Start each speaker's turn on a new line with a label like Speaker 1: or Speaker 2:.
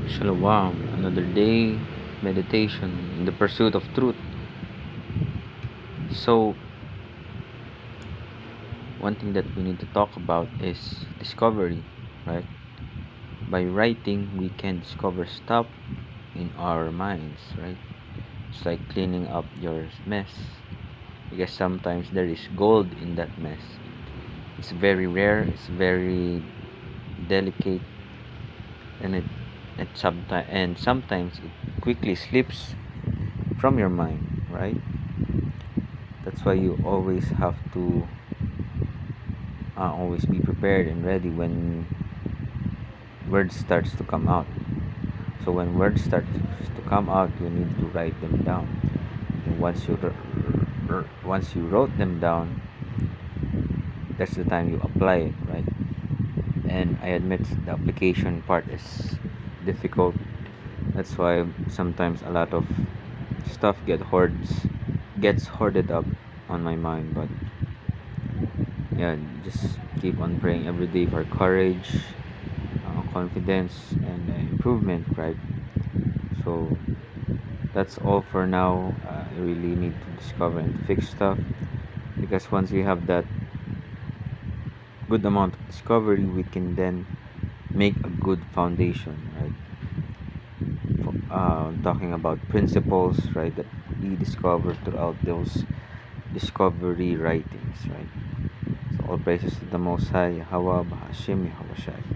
Speaker 1: Shalom, another day, meditation in the pursuit of truth. So, one thing that we need to talk about is discovery, right? By writing, we can discover stuff in our minds, right? It's like cleaning up your mess because sometimes there is gold in that mess. It's very rare, it's very delicate, and sometimes it quickly slips from your mind, right? That's why you always have to always be prepared and ready when words starts to come out. So when words start to come out, you need to write them down. And once you wrote them down, that's the time you apply it, right? And I admit the application part is difficult. That's why sometimes a lot of stuff gets hoarded up on my mind. But yeah, just keep on praying every day for courage, confidence, and improvement, right? So that's all for now. I really need to discover and fix stuff because once we have that good amount of discovery, we can then make a good foundation, right? Talking about principles, right, that we discover throughout those discovery writings, right? So all praises to the Most High, Yahweh, Bahashim, Yahweh Shai.